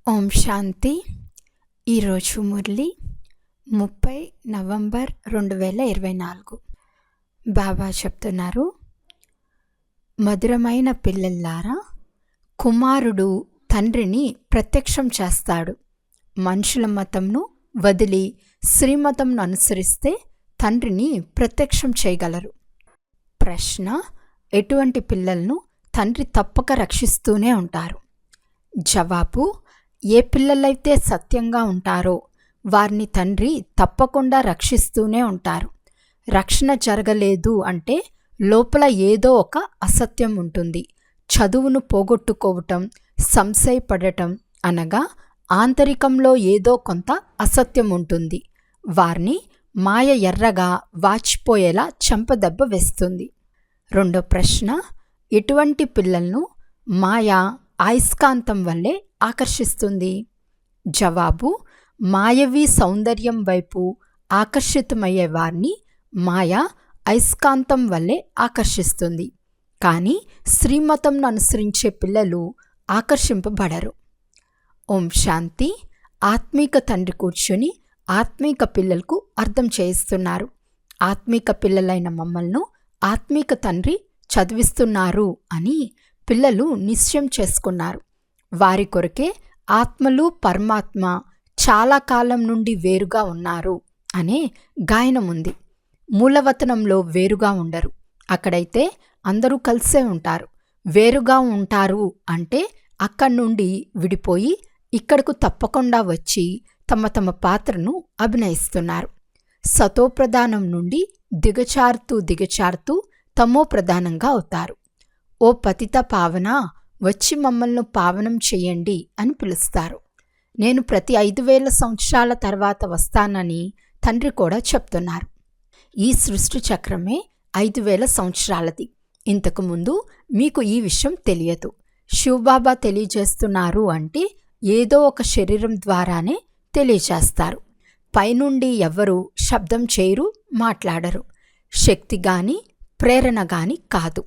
ఓం శాంతి. ఈరోజు మురళి 30 నవంబర్ 2024. బాబా చెప్తున్నారు, మధురమైన పిల్లల్లారా, కుమారుడు తండ్రిని ప్రత్యక్షం చేస్తాడు. మనుషుల మతంను వదిలి శ్రీమతంను అనుసరిస్తే తండ్రిని ప్రత్యక్షం చేయగలరు. ప్రశ్న: ఎటువంటి పిల్లలను తండ్రి తప్పక రక్షిస్తూనే ఉంటారు? జవాబు: ఏ పిల్లలైతే సత్యంగా ఉంటారో వారిని తండ్రి తప్పకుండా రక్షిస్తూనే ఉంటారు. రక్షణ జరగలేదు అంటే లోపల ఏదో ఒక అసత్యం ఉంటుంది. చదువును పోగొట్టుకోవటం, సంశయపడటం అనగా ఆంతరికంలో ఏదో కొంత అసత్యం ఉంటుంది. వారిని మాయ ఎర్రగా వాచిపోయేలా చెంపదెబ్బ వేస్తుంది. రెండో ప్రశ్న: ఎటువంటి పిల్లలను మాయ అయస్కాంతం వల్లే ఆకర్షిస్తుంది? జవాబు: మాయవీ సౌందర్యం వైపు ఆకర్షితమయ్యే వారిని మాయ అయస్కాంతం వల్లే ఆకర్షిస్తుంది. కానీ శ్రీమతంను అనుసరించే పిల్లలు ఆకర్షింపబడరు. ఓం శాంతి. ఆత్మీక తండ్రి కూర్చుని ఆత్మీక పిల్లలకు అర్థం చేయిస్తున్నారు. ఆత్మీక పిల్లలైన మమ్మల్ని ఆత్మీక తండ్రి చదివిస్తున్నారు అని పిల్లలు నిశ్చయం చేసుకున్నారు. వారి కొరకే ఆత్మలు పరమాత్మ చాలా కాలం నుండి వేరుగా ఉన్నారు అనే గాయనం ఉంది. మూలవతనంలో వేరుగా ఉండరు. అక్కడైతే అందరూ కలిసే ఉంటారు. వేరుగా ఉంటారు అంటే అక్కడి నుండి విడిపోయి ఇక్కడకు తప్పకుండా వచ్చి తమ తమ పాత్రను అభినయిస్తున్నారు. సతోప్రధానం నుండి దిగచారుతూ తమో ప్రధానంగా అవుతారు. ఓ పతిత పావన, వచ్చి మమ్మల్ని పావనం చెయ్యండి అని పిలుస్తారు. నేను ప్రతి 5000 సంవత్సరాల తర్వాత వస్తానని తండ్రి కూడా చెప్తున్నారు. ఈ సృష్టి చక్రమే 5000 సంవత్సరాలది. ఇంతకుముందు మీకు ఈ విషయం తెలియదు. శివబాబా తెలియజేస్తున్నారు అంటే ఏదో ఒక శరీరం ద్వారానే తెలియజేస్తారు. పైనుండి ఎవ్వరూ శబ్దం చేయరు, మాట్లాడరు. శక్తి గాని ప్రేరణ గాని కాదు.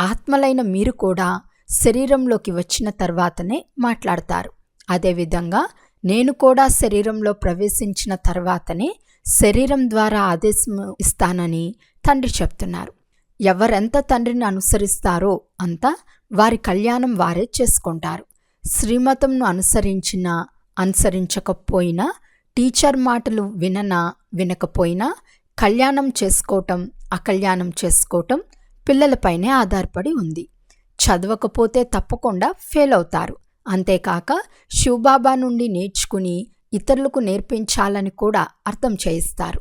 ఆత్మలైన మీరు కూడా శరీరంలోకి వచ్చిన తర్వాతనే మాట్లాడతారు. అదేవిధంగా నేను కూడా శరీరంలో ప్రవేశించిన తర్వాతనే శరీరం ద్వారా ఆదేశం ఇస్తానని తండ్రి చెప్తున్నారు. ఎవరెంత తండ్రిని అనుసరిస్తారో అంత వారి కళ్యాణం వారే చేసుకుంటారు. శ్రీమతంను అనుసరించకపోయినా, టీచర్ మాటలు వినకపోయినా కళ్యాణం చేసుకోవటం, అకళ్యాణం చేసుకోవటం పిల్లలపైనే ఆధారపడి ఉంది. చదవకపోతే తప్పకుండా ఫెయిల్ అవుతారు. అంతేకాక శివబాబా నుండి నేర్చుకుని ఇతరులకు నేర్పించాలని కూడా అర్థం చేయిస్తారు.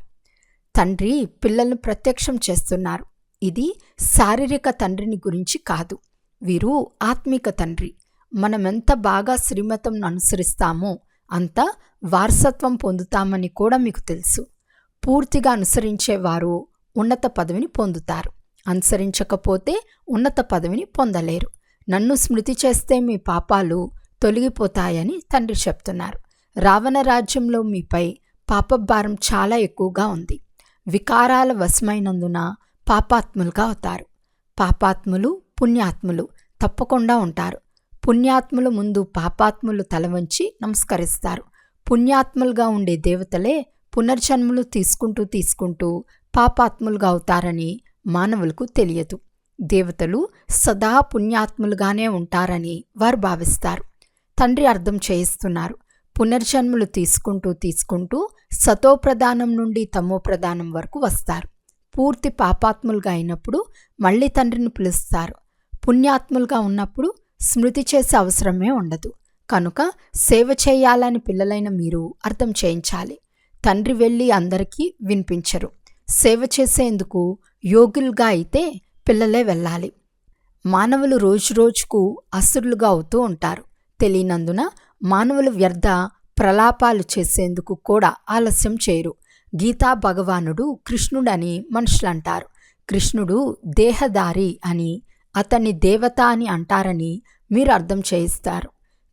తండ్రి పిల్లలను ప్రత్యక్షం చేస్తున్నారు. ఇది శారీరక తండ్రిని గురించి కాదు. వీరు ఆత్మిక తండ్రి. మనమెంత బాగా శ్రీమతంను అనుసరిస్తామో అంత వారసత్వం పొందుతామని కూడా మీకు తెలుసు. పూర్తిగా అనుసరించేవారు ఉన్నత పదవిని పొందుతారు. అనుసరించకపోతే ఉన్నత పదవిని పొందలేరు. నన్ను స్మృతి చేస్తే మీ పాపాలు తొలగిపోతాయని తండ్రి చెప్తున్నారు. రావణ రాజ్యంలో మీపై పాపభారం చాలా ఎక్కువగా ఉంది. వికారాల వశమైనందున పాపాత్ములుగా అవుతారు. పాపాత్ములు పుణ్యాత్ములు తప్పకుండా ఉంటారు. పుణ్యాత్ముల ముందు పాపాత్ములు తల వంచి నమస్కరిస్తారు. పుణ్యాత్ములుగా ఉండే దేవతలే పునర్జన్మలు తీసుకుంటూ పాపాత్ములుగా అవుతారని మానవులకు తెలియదు. దేవతలు సదా పుణ్యాత్ములుగానే ఉంటారని వారు భావిస్తారు. తండ్రి అర్థం చేయిస్తున్నారు. పునర్జన్మలు తీసుకుంటూ సతోప్రధానం నుండి తమో ప్రధానం వరకు వస్తారు. పూర్తి పాపాత్ములుగా అయినప్పుడు మళ్ళీ తండ్రిని పిలుస్తారు. పుణ్యాత్ములుగా ఉన్నప్పుడు స్మృతి చేసే అవసరమే ఉండదు. కనుక సేవ చేయాలని పిల్లలైన మీరు అర్థం చేయించాలి. తండ్రి వెళ్ళి అందరికీ వినిపించరు. సేవ చేసేందుకు యోగులుగా అయితే పిల్లలే వెళ్ళాలి. మానవులు రోజుకు అసురులుగా అవుతూ ఉంటారు. తెలియనందున మానవులు వ్యర్థ ప్రలాపాలు చేసేందుకు కూడా ఆలస్యం చేయరు. గీతా భగవానుడు కృష్ణుడని మనుషులంటారు. కృష్ణుడు దేహదారి అని, అతన్ని దేవత అని అంటారని మీరు అర్థం చేయిస్తారు.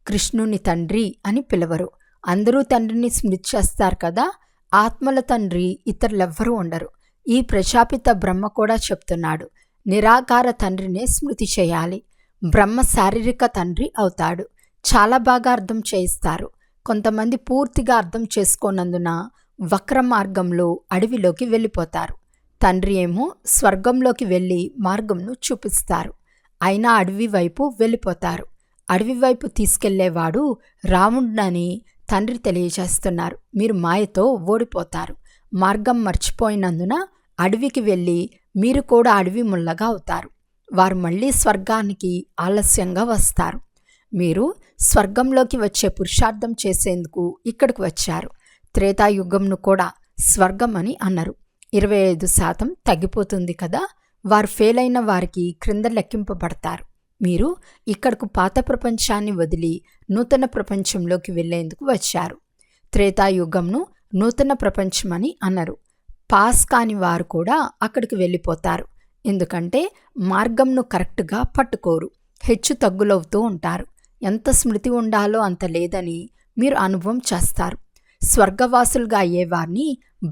కృష్ణుని తండ్రి అని పిలవరు. అందరూ తండ్రిని స్మృతి చేస్తారు కదా. ఆత్మల తండ్రి ఇతరులెవ్వరూ ఉండరు. ఈ ప్రజాపిత బ్రహ్మ కూడా చెప్తున్నాడు, నిరాకార తండ్రినే స్మృతి చేయాలి. బ్రహ్మ శారీరక తండ్రి అవుతాడు. చాలా బాగా అర్థం చేయిస్తారు. కొంతమంది పూర్తిగా అర్థం చేసుకోనందున వక్ర మార్గంలో అడవిలోకి వెళ్ళిపోతారు. తండ్రి ఏమో స్వర్గంలోకి వెళ్ళి మార్గంను చూపిస్తారు. అయినా అడవి వైపు వెళ్ళిపోతారు. అడవి వైపు తీసుకెళ్లేవాడు రావణుడని తండ్రి తెలియజేస్తున్నారు. మీరు మాయతో ఓడిపోతారు. మార్గం మర్చిపోయినందున అడవికి వెళ్ళి మీరు కూడా అడవి ముళ్ళగా అవుతారు. వారు మళ్ళీ స్వర్గానికి ఆలస్యంగా వస్తారు. మీరు స్వర్గంలోకి వచ్చే పురుషార్థం చేసేందుకు ఇక్కడికి వచ్చారు. త్రేతాయుగంను కూడా స్వర్గం అని అన్నారు. 25% తగ్గిపోతుంది కదా. వారు ఫెయిల్ అయిన వారికి క్రింద లెక్కింపబడతారు. మీరు ఇక్కడకు పాత ప్రపంచాన్ని వదిలి నూతన ప్రపంచంలోకి వెళ్లేందుకు వచ్చారు. త్రేతాయుగంను నూతన ప్రపంచమని అన్నారు. పాస్ కాని వారు కూడా అక్కడికి వెళ్ళిపోతారు. ఎందుకంటే మార్గంను కరెక్ట్గా పట్టుకోరు. హెచ్చు తగ్గులవుతూ ఉంటారు. ఎంత స్మృతి ఉండాలో అంత లేదని మీరు అనుభవం చేస్తారు. స్వర్గవాసులుగా అయ్యేవారిని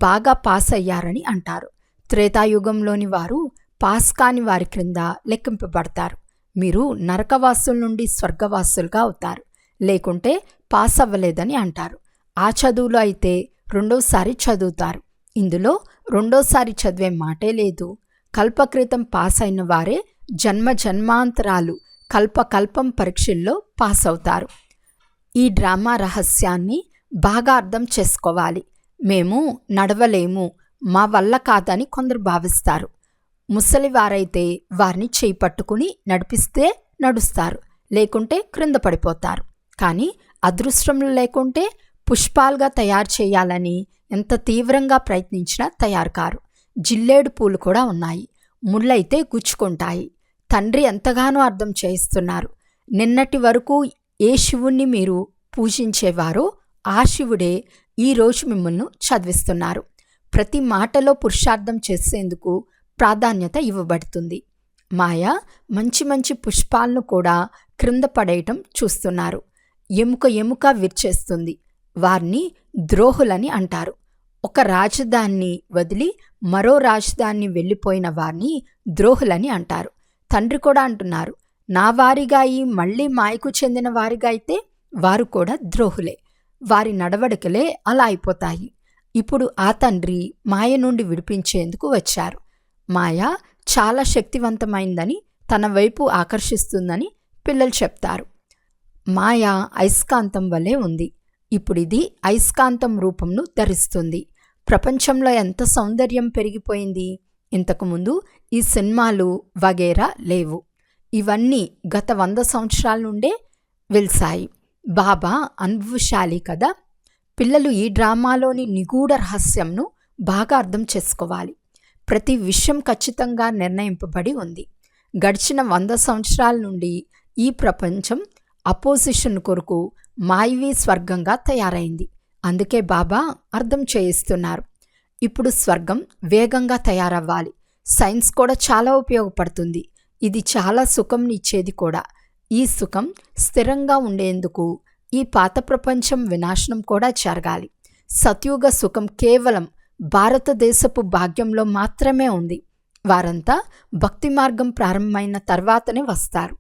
బాగా పాస్ అయ్యారని అంటారు. త్రేతాయుగంలోని వారు పాస్ కాని వారి క్రింద లెక్కింపబడతారు. మీరు నరకవాసుల నుండి స్వర్గవాసులుగా అవుతారు. లేకుంటే పాస్ అవ్వలేదని అంటారు. ఆ చదువులో అయితే రెండోసారి చదువుతారు. ఇందులో రెండోసారి చదివే మాటే లేదు. కల్పక్రితం పాస్ అయిన వారే జన్మ జన్మాంతరాలు కల్పకల్పం పరీక్షల్లో పాస్ అవుతారు. ఈ డ్రామా రహస్యాన్ని బాగా అర్థం చేసుకోవాలి. మేము నడవలేము, మా వల్ల కాదని కొందరు భావిస్తారు. ముసలివారైతే వారిని చేయి పట్టుకుని నడిపిస్తే నడుస్తారు, లేకుంటే క్రింద పడిపోతారు. కానీ అదృష్టంలో లేకుంటే పుష్పాలుగా తయారు చేయాలని ఎంత తీవ్రంగా ప్రయత్నించినా తయారు కారు. జిల్లేడు పూలు కూడా ఉన్నాయి, ముళ్ళైతే గుచ్చుకుంటాయి. తండ్రి ఎంతగానో అర్థం చేయిస్తున్నారు. నిన్నటి వరకు ఏ శివుణ్ణి మీరు పూజించేవారో ఆ శివుడే ఈరోజు మిమ్మల్ని చదివిస్తున్నారు. ప్రతి మాటలో పురుషార్థం చేసేందుకు ప్రాధాన్యత ఇవ్వబడుతుంది. మాయ మంచి మంచి పుష్పాలను కూడా క్రింద పడేయటం చూస్తున్నారు. ఎముక ఎముక విరిచేస్తుంది. వారిని ద్రోహులని అంటారు. ఒక రాజధానిని వదిలి మరో రాజధాని వెళ్ళిపోయిన వారిని ద్రోహులని అంటారు. తండ్రి కూడా అంటున్నారు, నా వారిగా ఈ మళ్ళీ మాయకు చెందిన వారిగా అయితే వారు కూడా ద్రోహులే. వారి నడవడికలే అలా అయిపోతాయి. ఇప్పుడు ఆ తండ్రి మాయ నుండి విడిపించేందుకు వచ్చారు. మాయ చాలా శక్తివంతమైందని, తన వైపు ఆకర్షిస్తుందని పిల్లలు చెప్తారు. మాయ అయస్కాంతం వలె ఉంది. ఇప్పుడు ఇది అయస్కాంతం రూపంను ధరిస్తుంది. ప్రపంచంలో ఎంత సౌందర్యం పెరిగిపోయింది. ఇంతకుముందు ఈ సినిమాలు వగేరా లేవు. ఇవన్నీ గత 100 సంవత్సరాల నుండే వెలిసాయి. బాబా అనుభవశాలి కదా. పిల్లలు ఈ డ్రామాలోని నిగూఢ రహస్యంను బాగా అర్థం చేసుకోవాలి. ప్రతి విషయం ఖచ్చితంగా నిర్ణయింపబడి ఉంది. గడిచిన 100 సంవత్సరాల నుండి ఈ ప్రపంచం అపోజిషన్ కొరకు మాయవీ స్వర్గంగా తయారైంది. అందుకే బాబా అర్థం చేయిస్తున్నారు. ఇప్పుడు స్వర్గం వేగంగా తయారవ్వాలి. సైన్స్ కూడా చాలా ఉపయోగపడుతుంది. ఇది చాలా సుఖంనిచ్చేది కూడా. ఈ సుఖం స్థిరంగా ఉండేందుకు ఈ పాత ప్రపంచం వినాశనం కూడా జరగాలి. సత్యుగ సుఖం కేవలం భారతదేశపు భాగ్యంలో మాత్రమే ఉంది. వారంతా భక్తి మార్గం ప్రారంభమైన తర్వాతనే వస్తారు.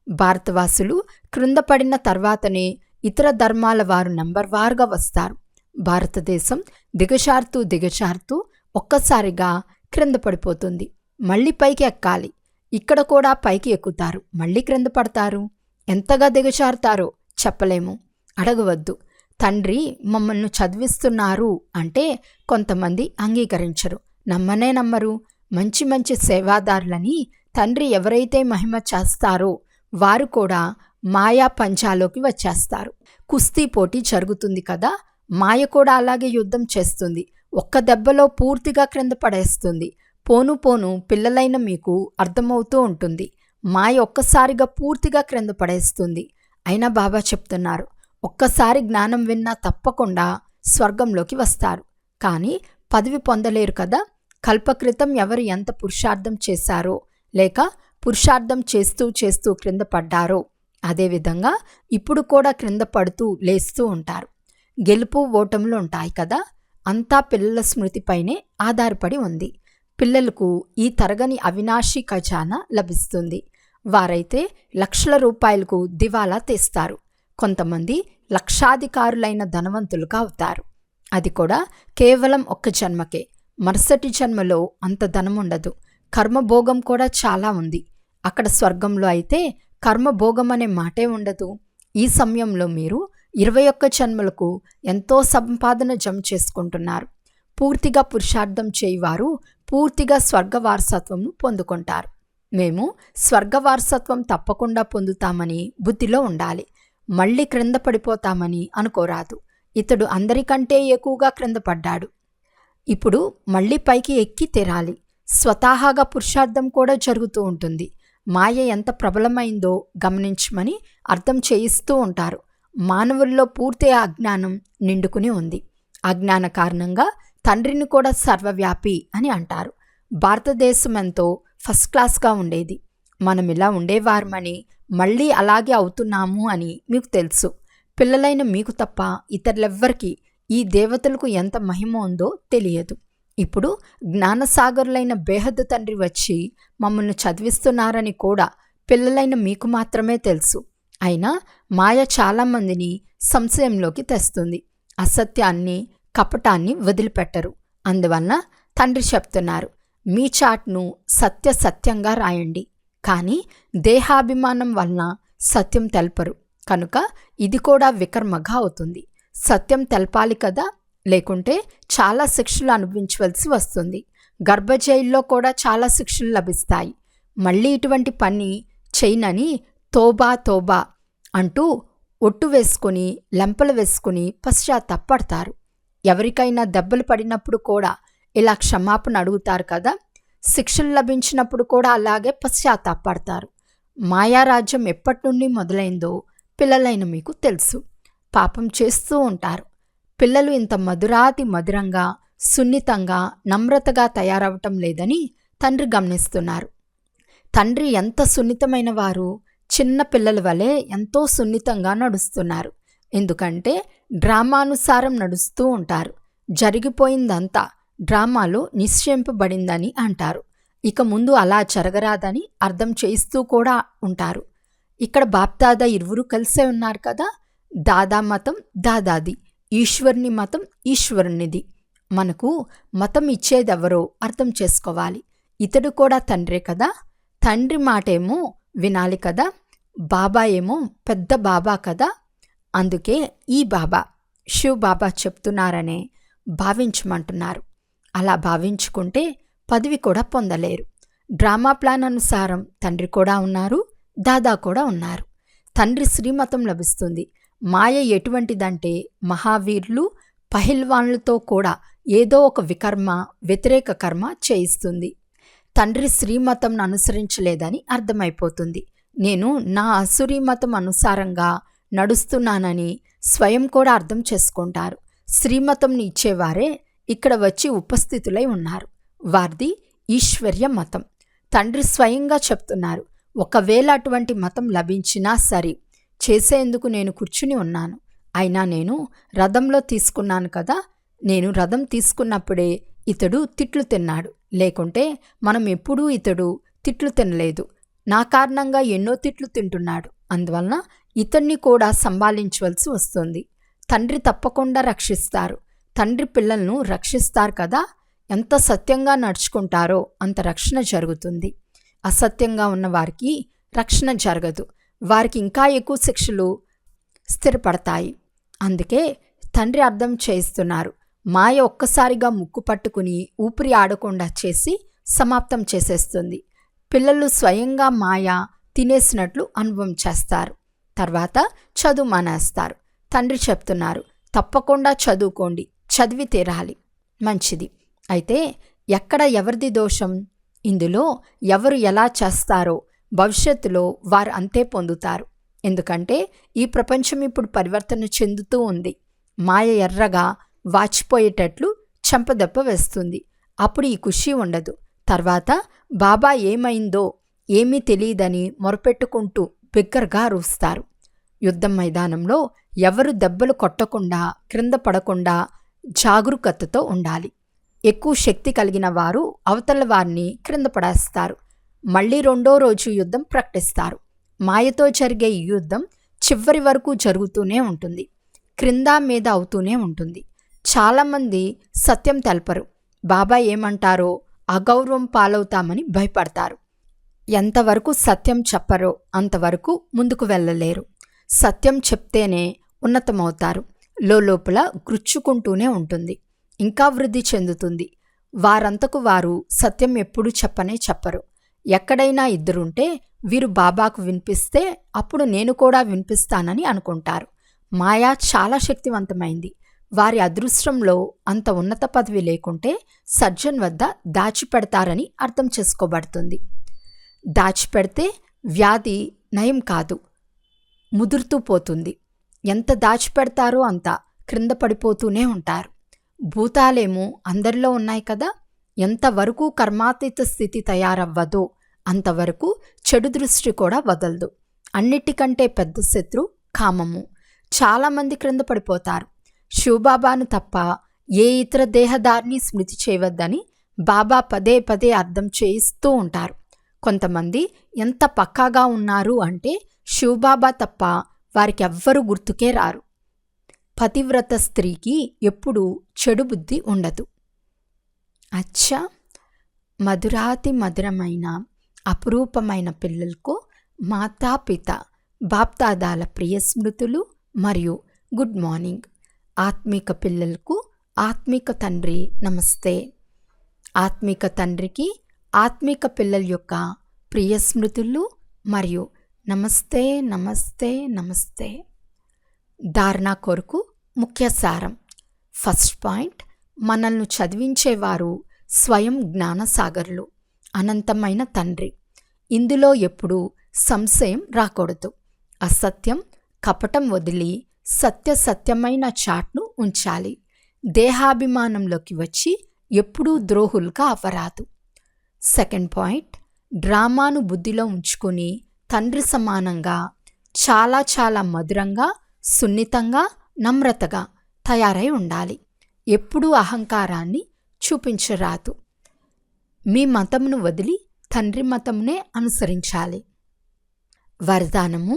భారతవాసులు క్రింద పడిన తర్వాతనే ఇతర ధర్మాల వారు నంబర్ వారుగా వస్తారు. భారతదేశం దిగజారుతూ ఒక్కసారిగా క్రింద పడిపోతుంది. మళ్ళీ పైకి ఎక్కాలి. ఇక్కడ కూడా పైకి ఎక్కుతారు, మళ్ళీ క్రింద పడతారు. ఎంతగా దిగజారుతారో చెప్పలేము. అడగవద్దు. తండ్రి మమ్మల్ని చదివిస్తున్నారు అంటే కొంతమంది అంగీకరించరు, నమ్మనే నమ్మరు. మంచి మంచి సేవాదారులని తండ్రి ఎవరైతే మహిమ చేస్తారో వారు కూడా మాయా పంజాలోకి వచ్చేస్తారు. కుస్తీ పోటీ జరుగుతుంది కదా, మాయ కూడా అలాగే యుద్ధం చేస్తుంది. ఒక్క దెబ్బలో పూర్తిగా క్రింద పడేస్తుంది. పోను పోను పిల్లలైన మీకు అర్థమవుతూ ఉంటుంది. మాయ ఒక్కసారిగా పూర్తిగా క్రింద పడేస్తుంది. అయినా బాబా చెప్తున్నారు, ఒక్కసారి జ్ఞానం విన్నా తప్పకుండా స్వర్గంలోకి వస్తారు. కానీ పదవి పొందలేరు కదా. కల్పక్రితం ఎవరు ఎంత పురుషార్థం చేశారో లేక పురుషార్థం చేస్తూ చేస్తూ క్రింద పడ్డారో అదేవిధంగా ఇప్పుడు కూడా క్రింద పడుతూ లేస్తూ ఉంటారు. గెలుపు ఓటములు ఉంటాయి కదా, అంతా పిల్లల స్మృతిపైనే ఆధారపడి ఉంది. పిల్లలకు ఈ తరగని అవినాశి ఖజానా లభిస్తుంది. వారైతే లక్షల రూపాయలకు దివాలా తీస్తారు. కొంతమంది లక్షాధికారులైన ధనవంతులుగా అవుతారు. అది కూడా కేవలం ఒక్క జన్మకే. మరుసటి జన్మలో అంత ధనం ఉండదు. కర్మభోగం కూడా చాలా ఉంది. అక్కడ స్వర్గంలో అయితే కర్మభోగం అనే మాటే ఉండదు. ఈ సమయంలో మీరు 21 జన్మలకు ఎంతో సంపాదన జమ చేసుకుంటున్నారు. పూర్తిగా పురుషార్థం చేయవారు పూర్తిగా స్వర్గ వారసత్వంను పొందుకుంటారు. మేము స్వర్గ వారసత్వం తప్పకుండా పొందుతామని బుద్ధిలో ఉండాలి. మళ్ళీ క్రింద పడిపోతామని అనుకోరాదు. ఇతడు అందరికంటే ఎక్కువగా క్రింద పడ్డాడు. ఇప్పుడు మళ్ళీ పైకి ఎక్కి తీరాలి. స్వతహాగా పురుషార్థం కూడా జరుగుతూ ఉంటుంది. మాయ ఎంత ప్రబలమైందో గమనించమని అర్థం చేయిస్తూ ఉంటారు. మానవుల్లో పూర్తి అజ్ఞానం నిండుకుని ఉంది. అజ్ఞాన కారణంగా తండ్రిని కూడా సర్వవ్యాపి అని అంటారు. భారతదేశం ఎంతో ఫస్ట్ క్లాస్గా ఉండేది. మనం ఇలా ఉండేవారమని మళ్ళీ అలాగే అవుతున్నాము అని మీకు తెలుసు. పిల్లలైన మీకు తప్ప ఇతరులెవ్వరికీ ఈ దేవతలకు ఎంత మహిమ ఉందో తెలియదు. ఇప్పుడు జ్ఞానసాగరులైన బేహద్దు తండ్రి వచ్చి మమ్మల్ని చదివిస్తున్నారని కూడా పిల్లలైన మీకు మాత్రమే తెలుసు. అయినా మాయ చాలామందిని సంశయంలోకి తెస్తుంది. అసత్యాన్ని కపటాన్ని వదిలిపెట్టరు. అందువలన తండ్రి చెప్తున్నారు, మీ చాట్ను సత్యంగా రాయండి, కానీ దేహాభిమానం వలన సత్యం తెల్పరు. కనుక ఇది కూడా వికర్మగా అవుతుంది. సత్యం తెలపాలి కదా, లేకుంటే చాలా శిక్షలు అనుభవించవలసి వస్తుంది. గర్భజైల్లో కూడా చాలా శిక్షలు లభిస్తాయి. మళ్ళీ ఇటువంటి పని చేయనని తోబా అంటూ ఒట్టు వేసుకుని లెంపలు వేసుకుని పశ్చాత్తాపడతారు. ఎవరికైనా దెబ్బలు పడినప్పుడు కూడా ఇలా క్షమాపణ అడుగుతారు కదా. శిక్షలు లభించినప్పుడు కూడా అలాగే పశ్చాత్తాపడతారు. మాయారాజ్యం ఎప్పటి నుండి మొదలైందో పిల్లలైన మీకు తెలుసు. పాపం చేస్తూ ఉంటారు. పిల్లలు ఇంత మధురంగా సున్నితంగా నమ్రతగా తయారవటం లేదని తండ్రి గమనిస్తున్నారు. తండ్రి ఎంత సున్నితమైన వారు, చిన్న పిల్లల వలె ఎంతో సున్నితంగా నడుస్తున్నారు. ఎందుకంటే డ్రామానుసారం నడుస్తూ ఉంటారు. జరిగిపోయిందంతా డ్రామాలో నిశ్చయింపబడిందని అంటారు. ఇక ముందు అలా జరగరాదని అర్థం చేయిస్తూ కూడా ఉంటారు. ఇక్కడ బాప్దాదా ఇరువురు కలిసే ఉన్నారు కదా. దాదా మతం దాదాది, ఈశ్వరుని మతం ఈశ్వరునిది. మనకు మతం ఇచ్చేదెవరో అర్థం చేసుకోవాలి. ఇతడు కూడా తండ్రే కదా. తండ్రి మాటేమో వినాలి కదా. బాబా ఏమో పెద్ద బాబా కదా. అందుకే ఈ బాబా శివ్ బాబా చెప్తున్నారనే భావించమంటున్నారు. అలా భావించుకుంటే పదవి కూడా పొందలేరు. డ్రామా ప్లాన్ అనుసారం తండ్రి కూడా ఉన్నారు, దాదా కూడా ఉన్నారు. తండ్రి శ్రీమతం లభిస్తుంది. మాయ ఎటువంటిదంటే మహావీరులు పహిల్వాన్లతో కూడా ఏదో ఒక వ్యతిరేక కర్మ చేయిస్తుంది. తండ్రి శ్రీమతంను అనుసరించలేదని అర్థమైపోతుంది. నేను నా అసురీ మతం అనుసారంగా నడుస్తున్నానని స్వయం కూడా అర్థం చేసుకుంటారు. శ్రీమతంని ఇచ్చేవారే ఇక్కడ వచ్చి ఉపస్థితులై ఉన్నారు. వారిది ఈశ్వర్య మతం. తండ్రి స్వయంగా చెప్తున్నారు, ఒకవేళ అటువంటి మతం లభించినా సరే చేసేందుకు నేను కూర్చుని ఉన్నాను. అయినా నేను రథంలో తీసుకున్నాను కదా. నేను రథం తీసుకున్నప్పుడే ఇతడు తిట్లు తిన్నాడు. లేకుంటే మనం ఎప్పుడూ ఇతడు తిట్లు తినలేదు. నా కారణంగా ఎన్నో తిట్లు తింటున్నాడు. అందువలన ఇతన్ని కూడా సంభాళించవలసి వస్తుంది. తండ్రి తప్పకుండా రక్షిస్తారు. తండ్రి పిల్లలను రక్షిస్తారు కదా. ఎంత సత్యంగా నడుచుకుంటారో అంత రక్షణ జరుగుతుంది. అసత్యంగా ఉన్న వారికి రక్షణ జరగదు. వారికి ఇంకా ఎక్కువ శిక్షలు స్థిరపడతాయి. అందుకే తండ్రి అర్థం చేయిస్తున్నారు. మాయ ఒక్కసారిగా ముక్కు పట్టుకుని ఊపిరి ఆడకుండా చేసి సమాప్తం చేసేస్తుంది. పిల్లలు స్వయంగా మాయ తినేసినట్లు అనుభవం చేస్తారు. తర్వాత చదువు మానేస్తారు. తండ్రి చెప్తున్నారు, తప్పకుండా చదువుకోండి, చదివి తీరాలి. మంచిది. అయితే ఎక్కడ ఎవరిది దోషం? ఇందులో ఎవరు ఎలా చేస్తారో భవిష్యత్తులో వారు అంతే పొందుతారు. ఎందుకంటే ఈ ప్రపంచం ఇప్పుడు పరివర్తన చెందుతూ ఉంది. మాయ ఎర్రగా వాచిపోయేటట్లు చెంపదెబ్బ వేస్తుంది. అప్పుడు ఈ ఖుషి ఉండదు. తర్వాత బాబా ఏమైందో ఏమీ తెలియదని మొరపెట్టుకుంటూ బిగ్గరగా అరుస్తారు. యుద్ధం మైదానంలో ఎవరు దెబ్బలు కొట్టకుండా క్రింద పడకుండా జాగరూకతతో ఉండాలి. ఎక్కువ శక్తి కలిగిన వారు అవతల వారిని క్రింద పడేస్తారు. మళ్ళీ రెండో రోజు యుద్ధం ప్రకటిస్తారు. మాయతో జరిగే ఈ యుద్ధం చివరి వరకు జరుగుతూనే ఉంటుంది. క్రింద మీద అవుతూనే ఉంటుంది. చాలామంది సత్యం తెలపరు. బాబా ఏమంటారో అగౌరవం పాలవుతామని భయపడతారు. ఎంతవరకు సత్యం చెప్పరో అంతవరకు ముందుకు వెళ్ళలేరు. సత్యం చెప్తేనే ఉన్నతమవుతారు. లోపల గుచ్చుకుంటూనే ఉంటుంది. ఇంకా వృద్ధి చెందుతుంది. వారంతకు వారు సత్యం ఎప్పుడూ చెప్పరు. ఎక్కడైనా ఇద్దరుంటే వీరు బాబాకు వినిపిస్తే అప్పుడు నేను కూడా వినిపిస్తానని అనుకుంటారు. మాయా చాలా శక్తివంతమైంది. వారి అదృష్టంలో అంత ఉన్నత పదవి లేకుంటే సజ్జన్ వద్ద దాచిపెడతారని అర్థం చేసుకోబడుతుంది. దాచిపెడితే వ్యాధి నయం కాదు, ముదురుతూ పోతుంది. ఎంత దాచిపెడతారో అంత క్రింద పడిపోతూనే ఉంటారు. భూతాలేమో అందరిలో ఉన్నాయి కదా. ఎంతవరకు కర్మాతీత స్థితి తయారవ్వదో అంతవరకు చెడు దృష్టి కూడా వదలదు. అన్నిటికంటే పెద్ద శత్రు కామము. చాలామంది క్రింద పడిపోతారు. శివబాబాను తప్ప ఏ ఇతర దేహదారిని స్మృతి చేయవద్దని బాబా పదే పదే అర్థం చేయిస్తూ ఉంటారు. కొంతమంది ఎంత పక్కాగా ఉన్నారు అంటే శివబాబా తప్ప వారికి ఎవ్వరూ గుర్తుకే రారు. పతివ్రత స్త్రీకి ఎప్పుడూ చెడు బుద్ధి ఉండదు. అచ్చా, మధురాతి మధురమైన అపురూపమైన పిల్లలకు మాతాపిత బాప్దాదాల ప్రియ స్మృతులు మరియు గుడ్ మార్నింగ్. ఆత్మిక పిల్లలకు ఆత్మిక తండ్రి నమస్తే. ఆత్మిక తండ్రికి ఆత్మిక పిల్లల యొక్క ప్రియ స్మృతులు మరియు నమస్తే నమస్తే నమస్తే. ధారణ కొరకు ముఖ్య సారం. ఫస్ట్ పాయింట్, మనల్ని చదివించేవారు స్వయం జ్ఞానసాగర్లు, అనంతమైన తండ్రి. ఇందులో ఎప్పుడూ సంశయం రాకూడదు. అసత్యం కపటం వదిలి సత్యమైన చాట్ను ఉంచాలి. దేహాభిమానంలోకి వచ్చి ఎప్పుడూ ద్రోహులుగా అవ్వరాదు. సెకండ్ పాయింట్, డ్రామాను బుద్ధిలో ఉంచుకొని తండ్రి సమానంగా చాలా చాలా మధురంగా, సున్నితంగా, నమ్రతగా తయారై ఉండాలి. ఎప్పుడూ అహంకారాన్ని చూపించరాదు. మీ మతమును వదిలి తండ్రి మతమునే అనుసరించాలి. వరదానము: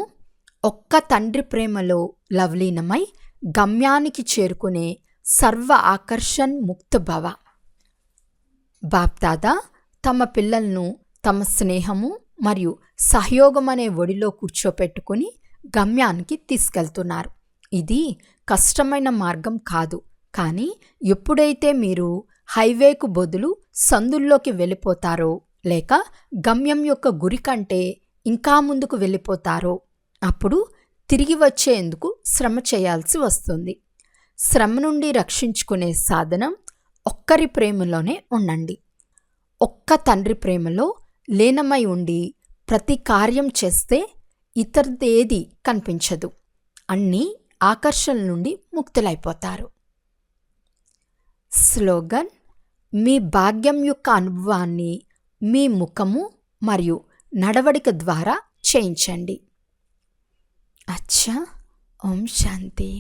ఒక్క తండ్రి ప్రేమలో లవలీనమై గమ్యానికి చేరుకునే సర్వ ఆకర్షణ్ ముక్త భవ. బాప్దాదా తమ పిల్లలను తమ స్నేహము మరియు సహయోగం అనే ఒడిలో కూర్చోపెట్టుకుని గమ్యానికి తీసుకెళ్తున్నారు. ఇది కష్టమైన మార్గం కాదు. కానీ ఎప్పుడైతే మీరు హైవేకు బదులు సందుల్లోకి వెళ్ళిపోతారో లేక గమ్యం యొక్క గురి కంటే ఇంకా ముందుకు వెళ్ళిపోతారో అప్పుడు తిరిగి వచ్చేందుకు శ్రమ చేయాల్సి వస్తుంది. శ్రమ నుండి రక్షించుకునే సాధనం ఒక్కరి ప్రేమలోనే ఉండండి. ఒక్క తండ్రి ప్రేమలో లీనమై ఉండి ప్రతి కార్యం చేస్తే ఇతరదేది కనిపించదు. అన్నీ ఆకర్షణల నుండి ముక్తులైపోతారు. స్లోగన్: మీ భాగ్యం యొక్క అనుభవాన్ని మీ ముఖము మరియు నడవడిక ద్వారా చేయించండి. అచ్చా, ఓం శాంతి.